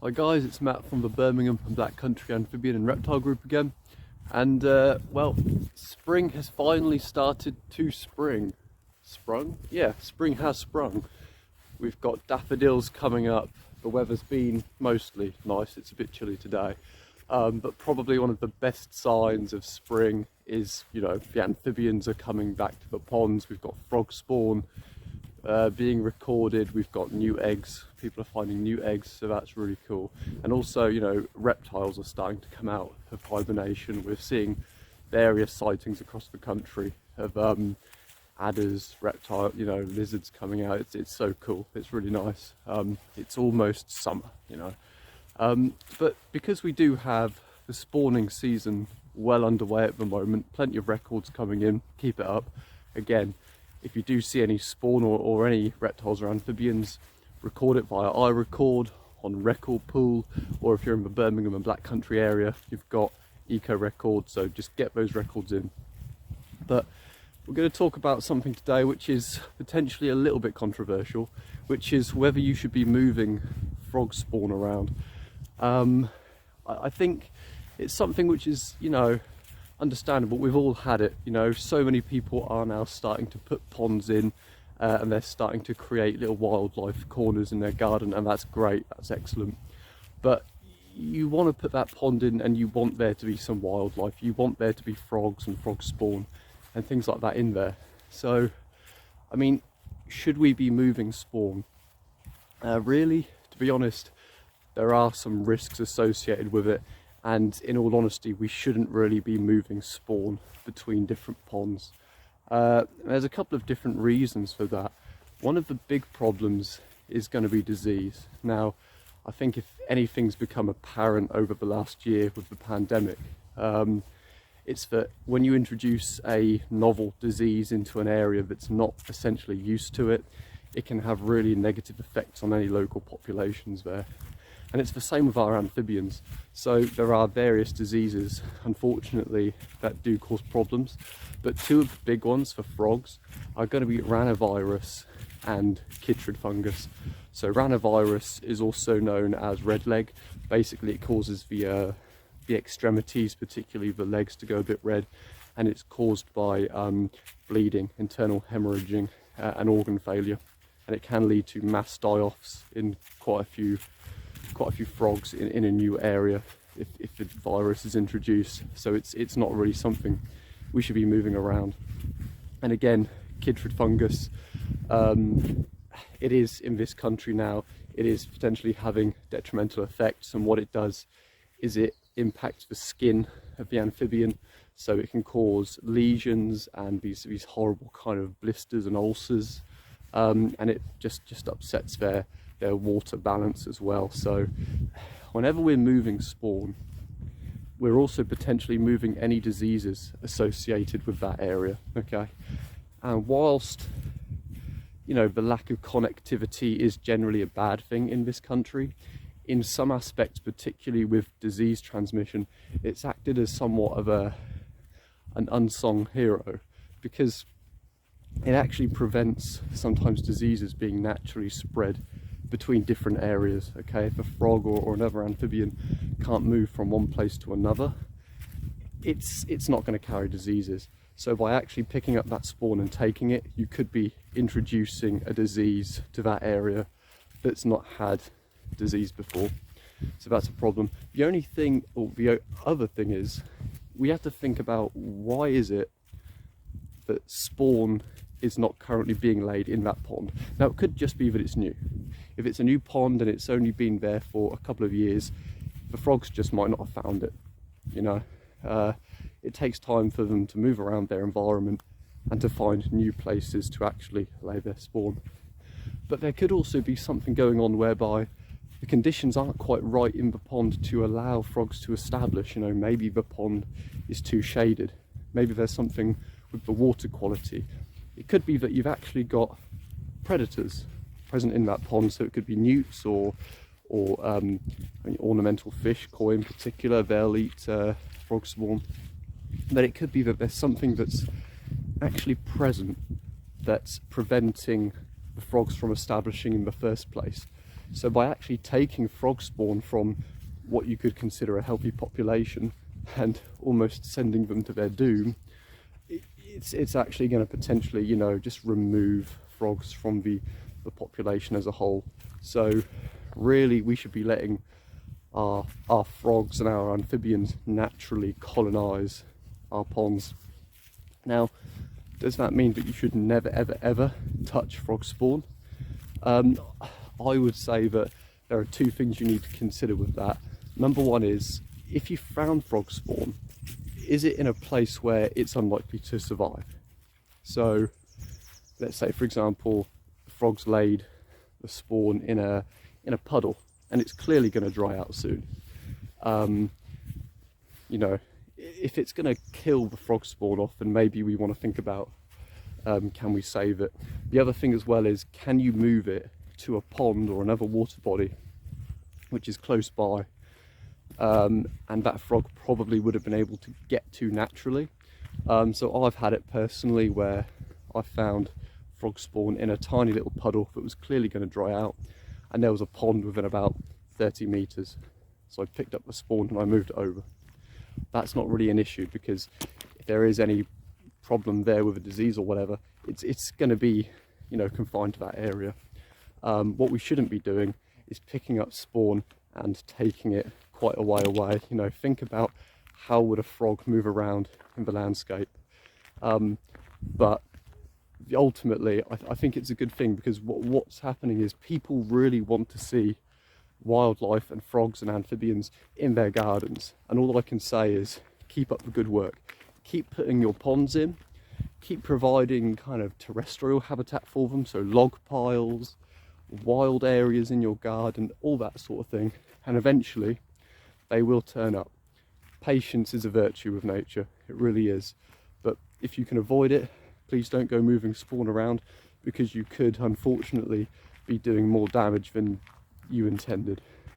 Hi guys, it's Matt from the Birmingham and Black Country Amphibian and Reptile Group again. And well, spring has finally started to spring. Sprung? Yeah, spring has sprung. We've got daffodils coming up. The weather's been mostly nice, it's a bit chilly today. But probably one of the best signs of spring is, the amphibians are coming back to the ponds. We've got frog spawn being recorded. We've got new eggs. People are finding new eggs, so that's really cool. And also, reptiles are starting to come out of hibernation. We're seeing various sightings across the country of adders, lizards coming out. It's so cool. It's really nice. It's almost summer, but because we do have the spawning season well underway at the moment, plenty of records coming in, keep it up. Again, if you do see any spawn or any reptiles or amphibians, record it via iRecord on Record Pool, or if you're in the Birmingham and Black Country area, you've got Eco Record, so just get those records in. But we're going to talk about something today which is potentially a little bit controversial, which is whether you should be moving frog spawn around. I think it's something which is, understandable. We've all had it, so many people are now starting to put ponds in and they're starting to create little wildlife corners in their garden, and that's great, that's excellent. But you want to put that pond in and you want there to be some wildlife, you want there to be frogs and frog spawn and things like that in there. So, I mean, should we be moving spawn? Really, to be honest, there are some risks associated with it, and in all honesty, we shouldn't really be moving spawn between different ponds. There's a couple of different reasons for that. One of the big problems is going to be disease. Now, I think if anything's become apparent over the last year with the pandemic, it's that when you introduce a novel disease into an area that's not essentially used to it, it can have really negative effects on any local populations there. And it's the same with our amphibians. So there are various diseases, unfortunately, that do cause problems. But two of the big ones for frogs are going to be ranavirus and chytrid fungus. So ranavirus is also known as red leg. Basically, it causes the extremities, particularly the legs, to go a bit red. And it's caused by bleeding, internal hemorrhaging, and organ failure. And it can lead to mass die-offs in quite a few frogs in a new area if the virus is introduced. So it's not really something we should be moving around. And again, chytrid fungus, it is in this country now, it is potentially having detrimental effects, and what it does is it impacts the skin of the amphibian, so it can cause lesions and these horrible kind of blisters and ulcers, and it just upsets their water balance as well. So whenever we're moving spawn, we're also potentially moving any diseases associated with that area, okay? And whilst, the lack of connectivity is generally a bad thing in this country, in some aspects, particularly with disease transmission, it's acted as somewhat of an unsung hero, because it actually prevents sometimes diseases being naturally spread between different areas, okay? If a frog or another amphibian can't move from one place to another, it's not going to carry diseases. So by actually picking up that spawn and taking it, you could be introducing a disease to that area that's not had disease before. So that's a problem. The only thing, or the other thing is, we have to think about why is it that spawn is not currently being laid in that pond. Now, it could just be that it's new. If it's a new pond and it's only been there for a couple of years, the frogs just might not have found it, It takes time for them to move around their environment and to find new places to actually lay their spawn. But there could also be something going on whereby the conditions aren't quite right in the pond to allow frogs to establish. Maybe the pond is too shaded. Maybe there's something with the water quality. It could be that you've actually got predators present in that pond, so it could be newts or ornamental fish, koi in particular. They'll eat frog spawn. But it could be that there's something that's actually present that's preventing the frogs from establishing in the first place. So by actually taking frog spawn from what you could consider a healthy population and almost sending them to their doom, it's actually going to potentially, you know, just remove frogs from the population as a whole. So really we should be letting our frogs and our amphibians naturally colonize our ponds. Now, does that mean that you should never ever ever touch frog spawn? I would say that there are two things you need to consider with that. Number one is, if you found frog spawn, is it in a place where it's unlikely to survive? So let's say, for example, the frogs laid the spawn in a puddle and it's clearly going to dry out soon. You know, if it's going to kill the frog spawn off, then maybe we want to think about, can we save it? The other thing as well is, can you move it to a pond or another water body which is close by, and that frog probably would have been able to get to naturally. So I've had it personally where I found frog spawn in a tiny little puddle that was clearly going to dry out, and there was a pond within about 30 meters. So I picked up the spawn and I moved it over. That's not really an issue, because if there is any problem there with a disease or whatever, it's going to be, you know, confined to that area. What we shouldn't be doing is picking up spawn and taking it quite a way away. You know, think about how would a frog move around in the landscape. But ultimately, I think it's a good thing, because what's happening is people really want to see wildlife and frogs and amphibians in their gardens. And all I can say is, keep up the good work. Keep putting your ponds in. Keep providing kind of terrestrial habitat for them, so log piles, wild areas in your garden, all that sort of thing, and eventually they will turn up. Patience is a virtue of nature, it really is. But if you can avoid it, please don't go moving spawn around, because you could unfortunately be doing more damage than you intended.